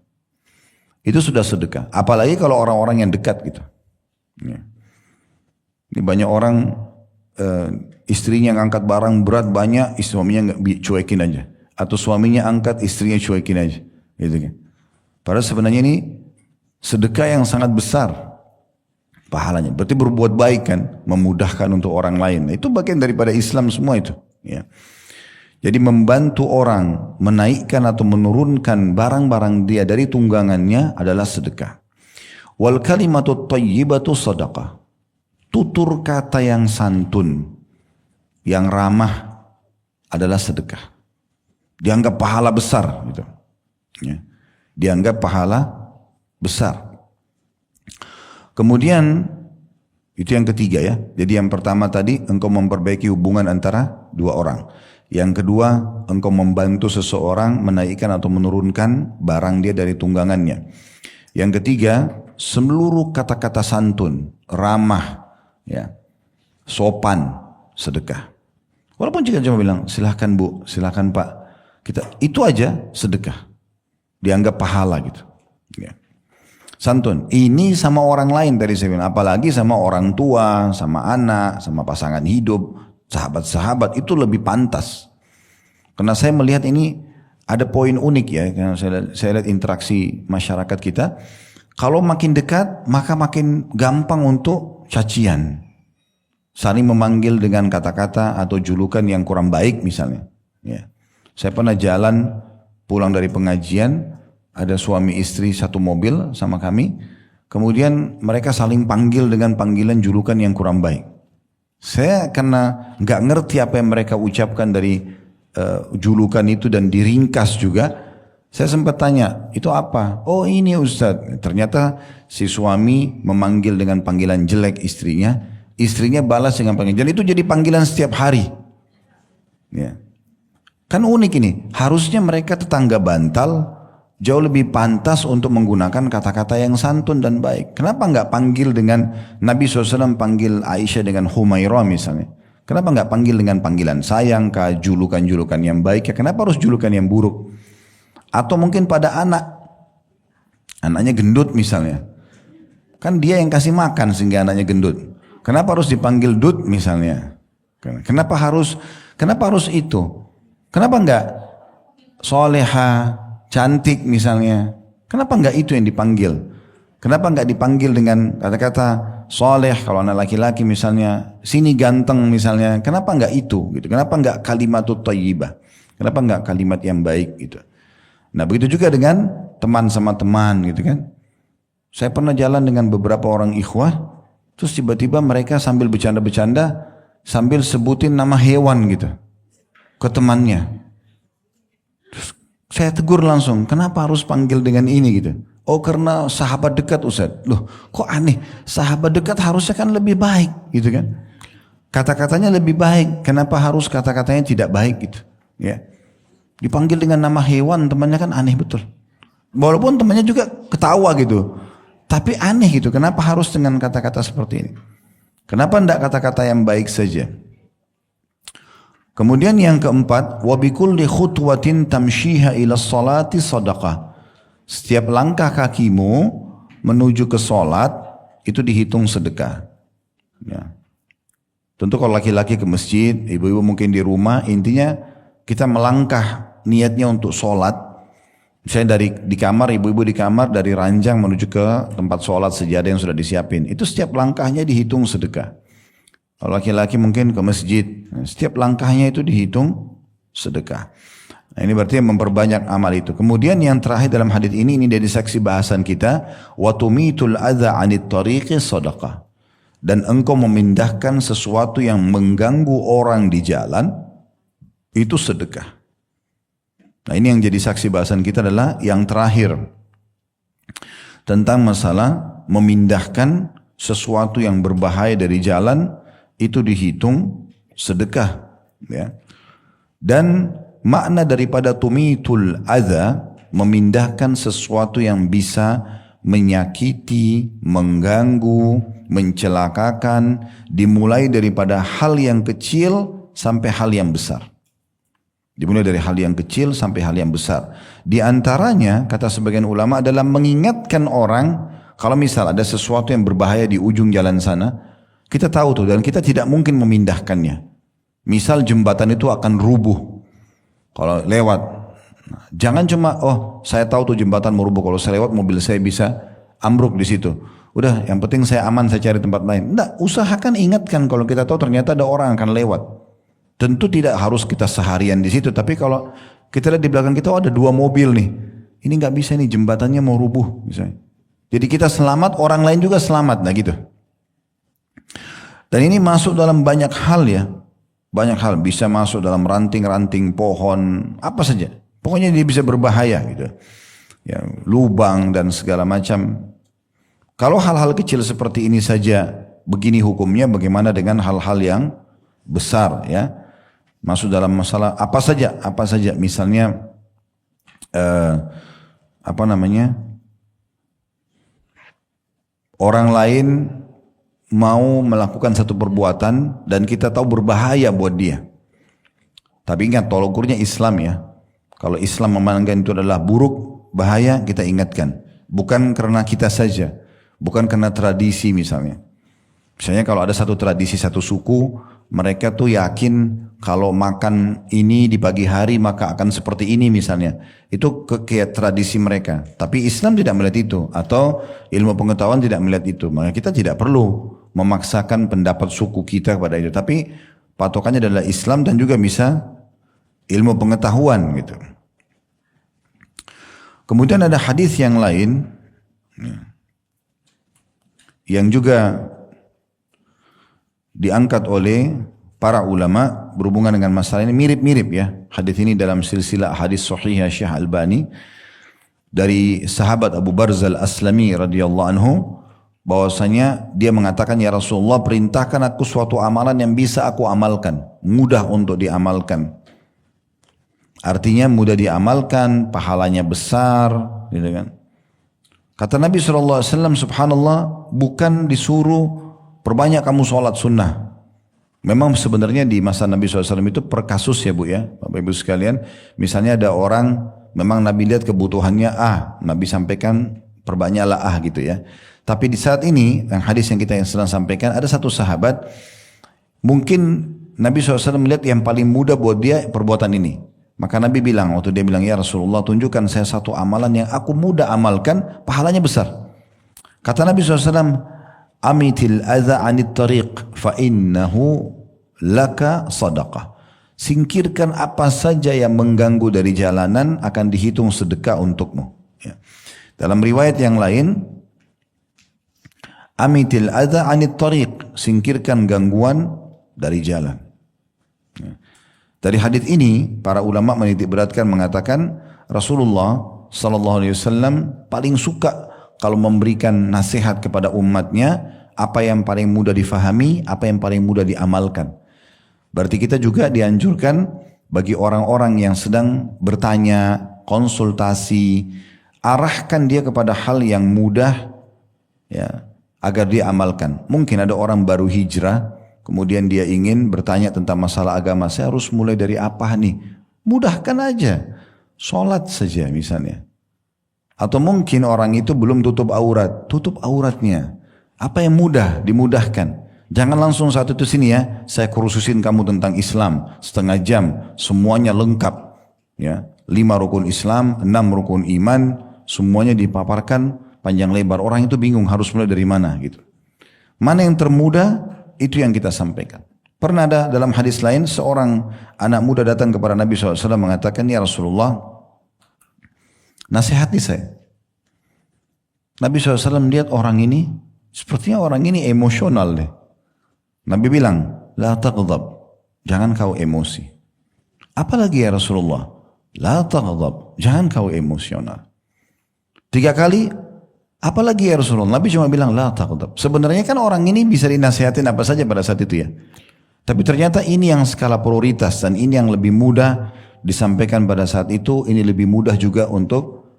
Itu sudah sedekah. Apalagi kalau orang-orang yang dekat gitu. Ya. Ini banyak orang istrinya ngangkat barang berat banyak, suaminya nggak cuekin aja. Atau suaminya angkat, istrinya cuekin aja. Gitu kan. Padahal sebenarnya ini sedekah yang sangat besar pahalanya. Berarti berbuat baik kan, memudahkan untuk orang lain. Itu bagian daripada Islam semua itu. Ya. Jadi membantu orang menaikkan atau menurunkan barang-barang dia dari tunggangannya adalah sedekah. Wal kalimatut thayyibatu sadaqah. Tutur kata yang santun, yang ramah adalah sedekah. Dianggap pahala besar gitu. Ya. Dianggap pahala besar. Kemudian itu yang ketiga ya. Jadi yang pertama tadi engkau memperbaiki hubungan antara dua orang. Yang kedua engkau membantu seseorang menaikkan atau menurunkan barang dia dari tunggangannya. Yang ketiga seluruh kata-kata santun, ramah, ya, sopan, sedekah. Walaupun jika cuma bilang silahkan bu, silahkan pak, itu aja sedekah. Dianggap pahala gitu. Ya. Santun. Ini sama orang lain tadi saya bilang. Apalagi sama orang tua, sama anak, sama pasangan hidup, sahabat-sahabat itu lebih pantas. Karena saya melihat ini ada poin unik ya. Karena saya lihat interaksi masyarakat kita. Kalau makin dekat maka makin gampang untuk cacian. Saling memanggil dengan kata-kata atau julukan yang kurang baik misalnya. Ya. Saya pernah jalan pulang dari pengajian, ada suami istri satu mobil sama kami, kemudian mereka saling panggil dengan panggilan julukan yang kurang baik. Saya karena nggak ngerti apa yang mereka ucapkan dari julukan itu dan diringkas juga, saya sempat tanya, itu apa? Oh ini Ustadz. Ternyata si suami memanggil dengan panggilan jelek istrinya, istrinya balas dengan panggilan, dan itu jadi panggilan setiap hari. Ya. Kan unik ini, harusnya mereka tetangga bantal, jauh lebih pantas untuk menggunakan kata-kata yang santun dan baik. Kenapa nggak panggil dengan Nabi SAW panggil Aisyah dengan Humairah misalnya? Kenapa nggak panggil dengan panggilan sayang, julukan-julukan yang baik? Ya, kenapa harus julukan yang buruk? Atau mungkin pada anaknya gendut misalnya. Kan dia yang kasih makan sehingga anaknya gendut. Kenapa harus dipanggil Dut misalnya? Kenapa harus itu? Kenapa enggak soleha, cantik misalnya? Kenapa enggak itu yang dipanggil? Kenapa enggak dipanggil dengan kata-kata soleh kalau anak laki-laki misalnya, sini ganteng misalnya? Kenapa enggak itu? Gitu. Kenapa enggak kalimatut thayyibah? Kenapa enggak kalimat yang baik gitu? Nah begitu juga dengan teman sama teman gitu kan. Saya pernah jalan dengan beberapa orang ikhwah, terus tiba-tiba mereka sambil bercanda-bercanda, sambil sebutin nama hewan gitu ke temannya. Terus saya tegur langsung, kenapa harus panggil dengan ini gitu? Oh karena sahabat dekat Ustaz. Loh kok aneh, sahabat dekat harusnya kan lebih baik gitu kan. Kata-katanya lebih baik, kenapa harus kata-katanya tidak baik gitu ya. Dipanggil dengan nama hewan temannya kan aneh betul. Walaupun temannya juga ketawa gitu. Tapi aneh gitu. Kenapa harus dengan kata-kata seperti ini? Kenapa tidak kata-kata yang baik saja? Kemudian yang keempat, wa bikulli khutwatin tamshiha ila sholati sadaqah. Setiap langkah kakimu menuju ke salat itu dihitung sedekah. Ya. Tentu kalau laki-laki ke masjid, ibu-ibu mungkin di rumah, intinya kita melangkah niatnya untuk sholat. Misalnya di kamar, ibu-ibu di kamar dari ranjang menuju ke tempat sholat sejadah yang sudah disiapin. Itu setiap langkahnya dihitung sedekah. Kalau laki-laki mungkin ke masjid, setiap langkahnya itu dihitung sedekah. Nah, ini berarti memperbanyak amal itu. Kemudian yang terakhir dalam hadis ini dari saksi bahasan kita, wa tumitul adza 'anit tariqi shadaqah. Dan engkau memindahkan sesuatu yang mengganggu orang di jalan, itu sedekah. Nah ini yang jadi saksi bahasan kita adalah yang terakhir. Tentang masalah memindahkan sesuatu yang berbahaya dari jalan, itu dihitung sedekah. Ya. Dan makna daripada tumitul adza, memindahkan sesuatu yang bisa menyakiti, mengganggu, mencelakakan, dimulai daripada hal yang kecil sampai hal yang besar. Dimulai dari hal yang kecil sampai hal yang besar. Di antaranya, kata sebagian ulama, adalah mengingatkan orang, kalau misal ada sesuatu yang berbahaya di ujung jalan sana, kita tahu tuh, dan kita tidak mungkin memindahkannya. Misal jembatan itu akan rubuh kalau lewat. Jangan cuma, oh saya tahu tuh jembatan mau rubuh, kalau saya lewat mobil saya bisa ambruk di situ. Udah, yang penting saya aman, saya cari tempat lain. Enggak, usahakan ingatkan kalau kita tahu ternyata ada orang akan lewat. Tentu tidak harus kita seharian di situ, tapi kalau kita lihat di belakang kita, oh ada 2 mobil nih, ini nggak bisa nih, jembatannya mau rubuh misalnya. Jadi kita selamat, orang lain juga selamat, nah gitu. Dan ini masuk dalam banyak hal ya, banyak hal, bisa masuk dalam ranting-ranting pohon, apa saja. Pokoknya dia bisa berbahaya gitu. Ya, lubang dan segala macam. Kalau hal-hal kecil seperti ini saja begini hukumnya, bagaimana dengan hal-hal yang besar ya? Masuk dalam masalah apa saja, misalnya orang lain mau melakukan satu perbuatan dan kita tahu berbahaya buat dia. Tapi ingat, tolak ukurnya Islam ya. Kalau Islam memandang itu adalah buruk, bahaya, kita ingatkan. Bukan karena kita saja, bukan karena tradisi misalnya. Misalnya kalau ada satu tradisi, satu suku, mereka tuh yakin kalau makan ini di pagi hari maka akan seperti ini misalnya. Itu kayak tradisi mereka. Tapi Islam tidak melihat itu. Atau ilmu pengetahuan tidak melihat itu. Maka kita tidak perlu memaksakan pendapat suku kita kepada itu. Tapi patokannya adalah Islam dan juga bisa ilmu pengetahuan gitu. Kemudian ada hadis yang lain yang juga diangkat oleh para ulama berhubungan dengan masalah ini, mirip-mirip ya. Hadis ini dalam silsilah hadis sahih Syekh Albani dari sahabat Abu Barzah Al-Aslami radhiyallahu anhu, bahwasanya dia mengatakan, ya Rasulullah, perintahkan aku suatu amalan yang bisa aku amalkan, mudah untuk diamalkan. Artinya mudah diamalkan, pahalanya besar, gitu kan. Kata Nabi SAW, subhanallah, bukan disuruh perbanyak kamu sholat sunnah. Memang sebenarnya di masa Nabi SAW itu per kasus ya Bu ya, Bapak Ibu sekalian. Misalnya ada orang, memang Nabi lihat kebutuhannya Nabi sampaikan perbanyaklah gitu ya. Tapi di saat ini, yang hadis yang kita sedang sampaikan, ada satu sahabat, mungkin Nabi SAW melihat yang paling mudah buat dia perbuatan ini. Maka Nabi bilang, waktu dia bilang, ya Rasulullah, tunjukkan saya satu amalan yang aku mudah amalkan, pahalanya besar. Kata Nabi SAW, amitil adha anit tariq fa innahu laka sadaqah. Singkirkan apa saja yang mengganggu dari jalanan, akan dihitung sedekah untukmu. Ya. Dalam riwayat yang lain, amitil adha anit tariq, singkirkan gangguan dari jalan. Ya. Dari hadis ini para ulama menitik beratkan, mengatakan Rasulullah sallallahu alaihi wasallam paling suka kalau memberikan nasihat kepada umatnya, apa yang paling mudah difahami, apa yang paling mudah diamalkan. Berarti kita juga dianjurkan bagi orang-orang yang sedang bertanya, konsultasi, arahkan dia kepada hal yang mudah ya, agar dia amalkan. Mungkin ada orang baru hijrah, kemudian dia ingin bertanya tentang masalah agama, saya harus mulai dari apa nih? Mudahkan aja, sholat saja misalnya. Atau mungkin orang itu belum tutup auratnya. Apa yang mudah, dimudahkan. Jangan langsung saat itu sini ya, saya kursusin kamu tentang Islam, setengah jam, semuanya lengkap. Ya, 5 rukun Islam, 6 rukun iman, semuanya dipaparkan panjang lebar. Orang itu bingung harus mulai dari mana gitu. Mana yang termudah, itu yang kita sampaikan. Pernah ada dalam hadis lain, seorang anak muda datang kepada Nabi SAW mengatakan, ya Rasulullah, nasihati saya. Nabi SAW lihat orang ini, sepertinya orang ini emosional deh. Nabi bilang, la taghdab, jangan kau emosi. Apalagi ya Rasulullah, la taghdab, jangan kau emosional. 3 kali, apalagi ya Rasulullah, Nabi cuma bilang, la taghdab. Sebenarnya kan orang ini bisa dinasihatin apa saja pada saat itu ya. Tapi ternyata ini yang skala prioritas dan ini yang lebih mudah disampaikan pada saat itu, ini lebih mudah juga untuk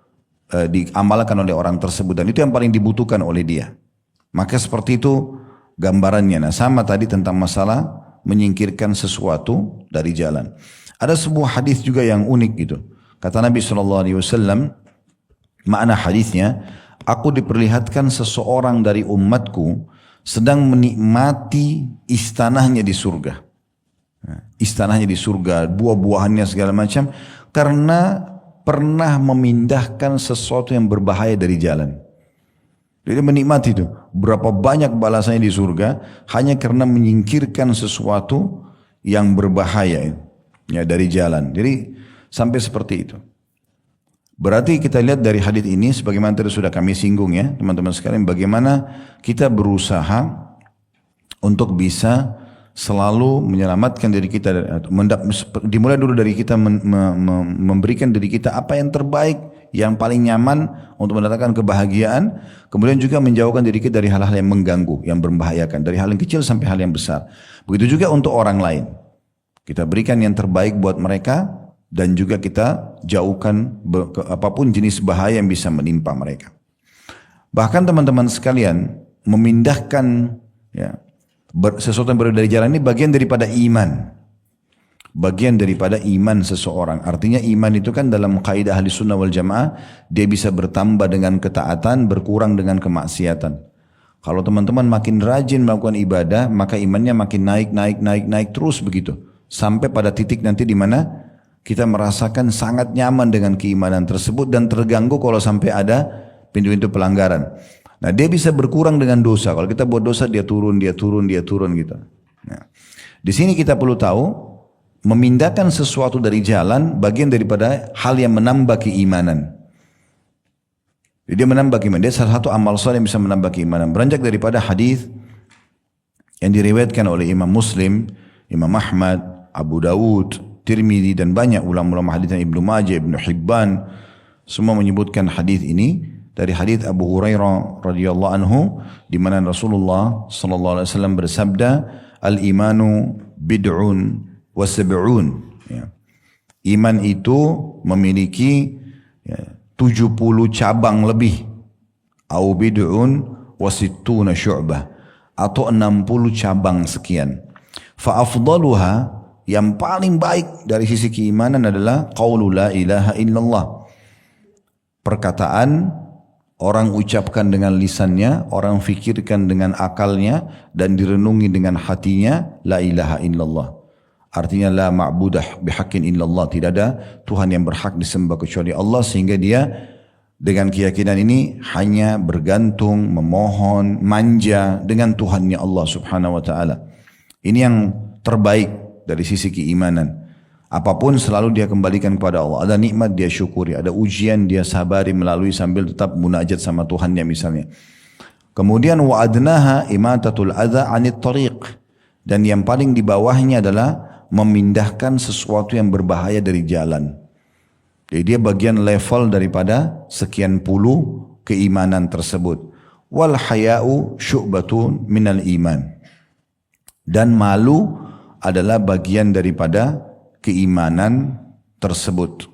diamalkan oleh orang tersebut, dan itu yang paling dibutuhkan oleh dia. Maka seperti itu gambarannya. Nah, sama tadi tentang masalah menyingkirkan sesuatu dari jalan. Ada sebuah hadis juga yang unik gitu. Kata Nabi SAW, makna hadisnya, aku diperlihatkan seseorang dari umatku sedang menikmati istanahnya di surga. Istanahnya di surga, buah-buahannya segala macam, karena pernah memindahkan sesuatu yang berbahaya dari jalan. Jadi menikmati itu. Berapa banyak balasannya di surga hanya karena menyingkirkan sesuatu yang berbahaya ya dari jalan. Jadi sampai seperti itu. Berarti kita lihat dari hadis ini, sebagaimana tadi sudah kami singgung ya teman-teman sekalian, bagaimana kita berusaha untuk bisa selalu menyelamatkan diri kita. Dimulai dulu dari kita memberikan diri kita apa yang terbaik, yang paling nyaman untuk mendatangkan kebahagiaan. Kemudian juga menjauhkan diri kita dari hal-hal yang mengganggu, yang membahayakan, dari hal yang kecil sampai hal yang besar. Begitu juga untuk orang lain. Kita berikan yang terbaik buat mereka, dan juga kita jauhkan apapun jenis bahaya yang bisa menimpa mereka. Bahkan teman-teman sekalian, memindahkan ya, sesuatu yang berada dari jalan ini bagian daripada iman. Bagian daripada iman seseorang. Artinya iman itu kan dalam kaidah ahli sunnah wal jamaah, dia bisa bertambah dengan ketaatan, berkurang dengan kemaksiatan. Kalau teman-teman makin rajin melakukan ibadah, maka imannya makin naik terus begitu. Sampai pada titik nanti di mana kita merasakan sangat nyaman dengan keimanan tersebut dan terganggu kalau sampai ada pintu-pintu pelanggaran. Nah, dia bisa berkurang dengan dosa. Kalau kita buat dosa, dia turun gitu. Nah, di sini kita perlu tahu, memindahkan sesuatu dari jalan bagian daripada hal yang menambah keimanan. Jadi dia menambah keimanan. Dia salah satu amal saleh yang bisa menambah keimanan. Beranjak daripada hadis yang diriwayatkan oleh Imam Muslim, Imam Ahmad, Abu Dawud, Tirmidzi dan banyak ulama-ulama hadis, Ibnu Majah, Ibnu Hibban, semua menyebutkan hadis ini dari hadis Abu Hurairah radhiyallahu anhu, di mana Rasulullah sallallahu alaihi wasallam bersabda, al-imanu bid'un wa sab'un. Ya. Iman itu memiliki 70 cabang lebih. Au bid'un wa sittuna syu'bah, atau 60 cabang sekian. Fa afdaluha, yang paling baik dari sisi keimanan adalah qaulu la ilaha illallah. Perkataan orang ucapkan dengan lisannya, orang fikirkan dengan akalnya, dan direnungi dengan hatinya, la ilaha illallah. Artinya la ma'budah bihaqqin illallah, tidak ada Tuhan yang berhak disembah kecuali Allah, sehingga dia dengan keyakinan ini hanya bergantung, memohon, manja dengan Tuhannya Allah subhanahu wa ta'ala. Ini yang terbaik dari sisi keimanan. Apapun selalu dia kembalikan kepada Allah. Ada nikmat dia syukuri, ada ujian dia sabari melalui sambil tetap munajat sama Tuhannya misalnya. Kemudian wa adnaha imatatul adza 'anit tariq, dan yang paling di bawahnya adalah memindahkan sesuatu yang berbahaya dari jalan. Jadi dia bagian level daripada sekian puluh keimanan tersebut. Wal haya'u syu'batun minal iman, dan malu adalah bagian daripada keimanan tersebut.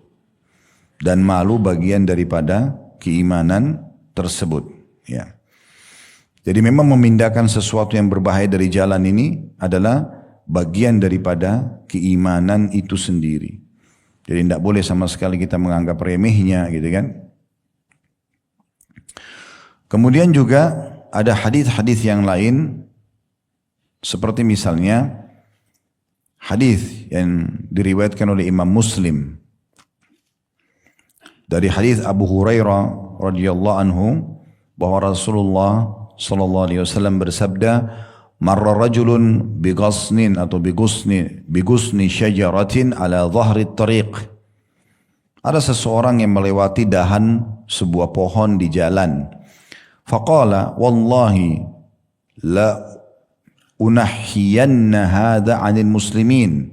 Dan malu bagian daripada keimanan tersebut. Ya. Jadi memang memindahkan sesuatu yang berbahaya dari jalan ini adalah bagian daripada keimanan itu sendiri. Jadi tidak boleh sama sekali kita menganggap remehnya gitu kan. Kemudian juga ada hadis-hadis yang lain, seperti misalnya hadis yang diriwayatkan oleh Imam Muslim dari hadis Abu Hurairah radhiyallahu anhu, bahwa Rasulullah sallallahu alaihi wasallam bersabda, marra rajulun bighasnin atau bigusni syajaratin ala dhahri tariq. Ada seseorang yang melewati dahan sebuah pohon di jalan. Faqala wallahi la unahhiyanna hadha 'anil muslimin.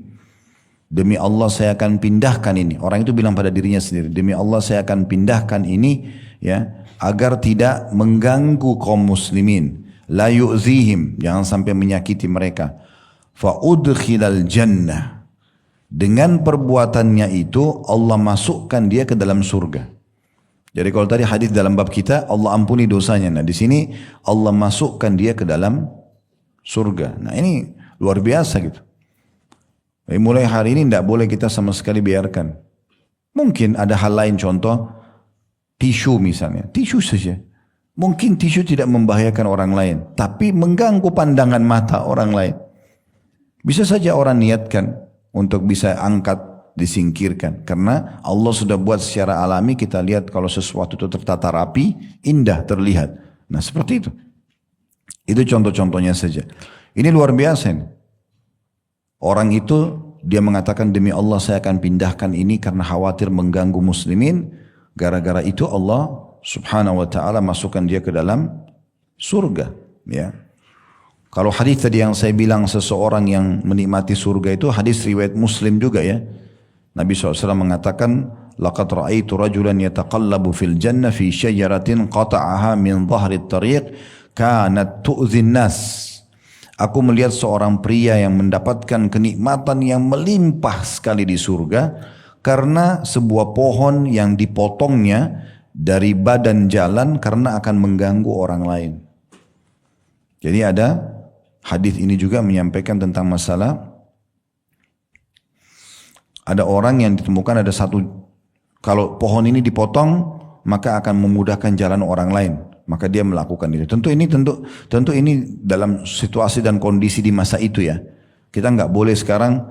Demi Allah saya akan pindahkan ini. Orang itu bilang pada dirinya sendiri, demi Allah saya akan pindahkan ini ya, agar tidak mengganggu kaum muslimin. La yu'zihim, jangan sampai menyakiti mereka. Fa udkhilal jannah. Dengan perbuatannya itu Allah masukkan dia ke dalam surga. Jadi kalau tadi hadis dalam bab kita, Allah ampuni dosanya. Nah di sini Allah masukkan dia ke dalam surga. Nah ini luar biasa gitu. Jadi mulai hari ini tidak boleh kita sama sekali biarkan. Mungkin ada hal lain, contoh tisu misalnya. Tisu saja. Mungkin tisu tidak membahayakan orang lain, tapi mengganggu pandangan mata orang lain. Bisa saja orang niatkan untuk bisa angkat, disingkirkan. Karena Allah sudah buat secara alami, kita lihat kalau sesuatu itu tertata rapi, indah terlihat. Nah seperti itu. Itu contoh-contohnya saja. Ini luar biasa ini. Orang itu dia mengatakan demi Allah saya akan pindahkan ini karena khawatir mengganggu muslimin. Gara-gara itu Allah subhanahu wa ta'ala masukkan dia ke dalam surga. Ya. Kalau hadis tadi yang saya bilang seseorang yang menikmati surga itu hadis riwayat Muslim juga ya. Nabi SAW mengatakan laqad ra'aitu rajulan yataqallabu fil jannah fi syajaratin qata'aha min dhahri tariq kanat tu'zin nas. Aku melihat seorang pria yang mendapatkan kenikmatan yang melimpah sekali di surga karena sebuah pohon yang dipotongnya dari badan jalan karena akan mengganggu orang lain. Jadi ada hadis ini juga menyampaikan tentang masalah ada orang yang ditemukan ada satu, kalau pohon ini dipotong maka akan memudahkan jalan orang lain. Maka dia melakukan itu. Tentu ini dalam situasi dan kondisi di masa itu ya. Kita nggak boleh sekarang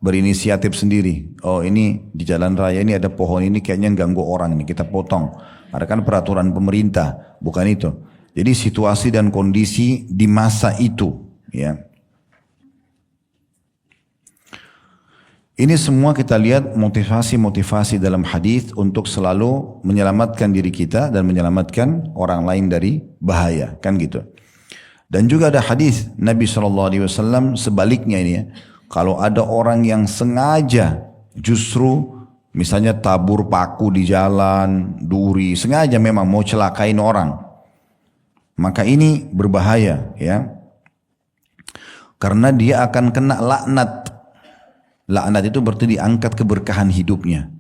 berinisiatif sendiri. Oh ini di jalan raya ini ada pohon ini kayaknya ganggu orang ini, kita potong. Ada kan peraturan pemerintah, bukan itu. Jadi situasi dan kondisi di masa itu ya. Ini semua kita lihat motivasi-motivasi dalam hadis untuk selalu menyelamatkan diri kita dan menyelamatkan orang lain dari bahaya, kan gitu. Dan juga ada hadis Nabi SAW sebaliknya ini ya. Kalau ada orang yang sengaja justru misalnya tabur paku di jalan, duri, sengaja memang mau celakain orang. Maka ini berbahaya ya. Karena dia akan kena laknat. Laknat itu berarti diangkat keberkahan hidupnya.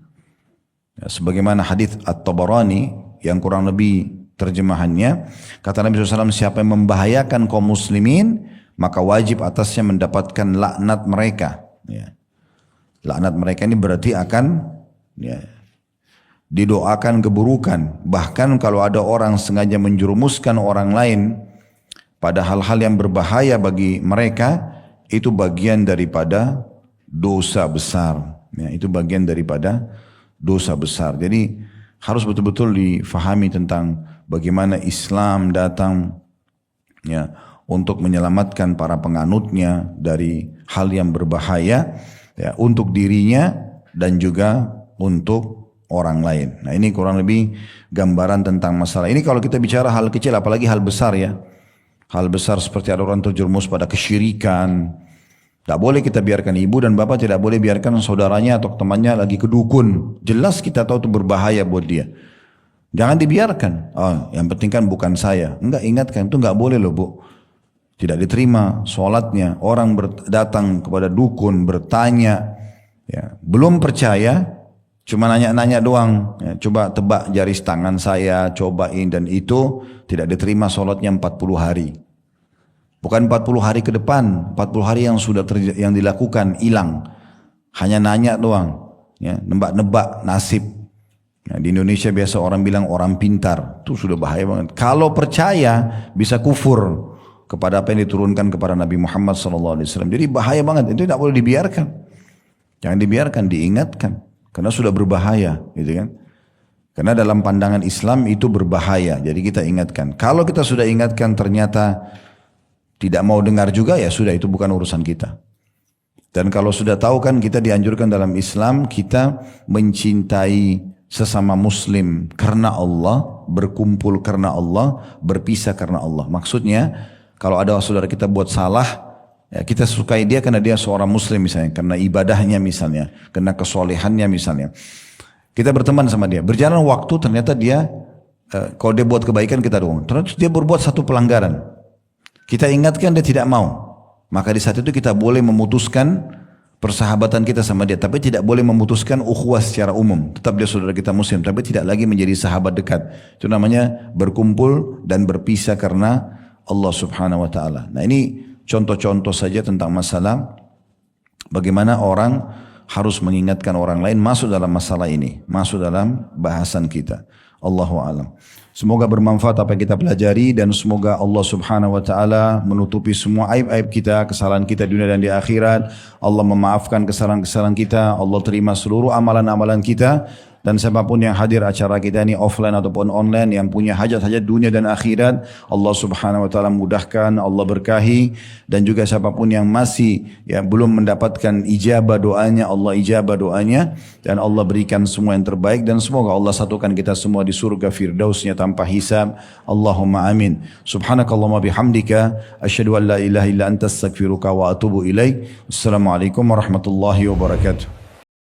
Ya, sebagaimana hadis At-Tabarani yang kurang lebih terjemahannya, kata Nabi SAW, siapa yang membahayakan kaum muslimin, maka wajib atasnya mendapatkan laknat mereka. Ya. Laknat mereka ini berarti akan ya, didoakan keburukan. Bahkan kalau ada orang sengaja menjerumuskan orang lain pada hal-hal yang berbahaya bagi mereka, itu bagian daripada dosa besar, ya, itu bagian daripada dosa besar. Jadi harus betul-betul difahami tentang bagaimana Islam datang ya untuk menyelamatkan para penganutnya dari hal yang berbahaya ya, untuk dirinya dan juga untuk orang lain. Nah ini kurang lebih gambaran tentang masalah ini. Kalau kita bicara hal kecil, apalagi hal besar ya, hal besar seperti ada orang terjerumus pada kesyirikan. Tak boleh kita biarkan, ibu dan bapak tidak boleh biarkan saudaranya atau temannya lagi ke dukun. Jelas kita tahu itu berbahaya buat dia. Jangan dibiarkan. Oh, yang penting kan bukan saya. Enggak, ingatkan itu enggak boleh loh bu. Tidak diterima sholatnya. Orang datang kepada dukun bertanya, ya, belum percaya, cuma nanya-nanya doang. Ya, coba tebak jari tangan saya, cobain, dan itu tidak diterima sholatnya 40 hari. Bukan 40 hari ke depan, 40 hari yang sudah yang dilakukan hilang. Hanya nanya doang, ya, nebak-nebak nasib. Nah, di Indonesia biasa orang bilang orang pintar, itu sudah bahaya banget. Kalau percaya bisa kufur kepada apa yang diturunkan kepada Nabi Muhammad SAW. Jadi bahaya banget, itu tidak boleh dibiarkan. Jangan dibiarkan, diingatkan, karena sudah berbahaya, gitu kan? Karena dalam pandangan Islam itu berbahaya, jadi kita ingatkan. Kalau kita sudah ingatkan ternyata tidak mau dengar juga, ya sudah, itu bukan urusan kita. Dan kalau sudah tahu kan kita dianjurkan dalam Islam kita mencintai sesama muslim karena Allah, berkumpul karena Allah, berpisah karena Allah. Maksudnya kalau ada saudara kita buat salah, ya kita sukai dia karena dia seorang muslim misalnya, karena ibadahnya misalnya, karena kesolehannya misalnya. Kita berteman sama dia, berjalan waktu ternyata dia, kalau dia buat kebaikan kita dukung, terus dia berbuat satu pelanggaran. Kita ingatkan dia tidak mau. Maka di saat itu kita boleh memutuskan persahabatan kita sama dia, tapi tidak boleh memutuskan ukhuwah secara umum. Tetap dia saudara kita muslim, tapi tidak lagi menjadi sahabat dekat. Itu namanya berkumpul dan berpisah karena Allah Subhanahu wa taala. Nah, ini contoh-contoh saja tentang masalah bagaimana orang harus mengingatkan orang lain masuk dalam masalah ini, masuk dalam bahasan kita. Allahu a'lam. Semoga bermanfaat apa yang kita pelajari dan semoga Allah Subhanahu wa taala menutupi semua aib-aib kita, kesalahan kita di dunia dan di akhirat. Allah memaafkan kesalahan-kesalahan kita, Allah terima seluruh amalan-amalan kita. Dan siapapun yang hadir acara kita ini offline ataupun online yang punya hajat-hajat dunia dan akhirat, Allah Subhanahu wa taala mudahkan, Allah berkahi, dan juga siapapun yang masih belum mendapatkan ijabah doanya, Allah ijabah doanya dan Allah berikan semua yang terbaik dan semoga Allah satukan kita semua di surga firdausnya tanpa hisab. Allahumma amin. Subhanakallahumma bihamdika asyhadu an la ilaha illa anta astaghfiruka wa atubu ilaik. Assalamualaikum warahmatullahi wabarakatuh.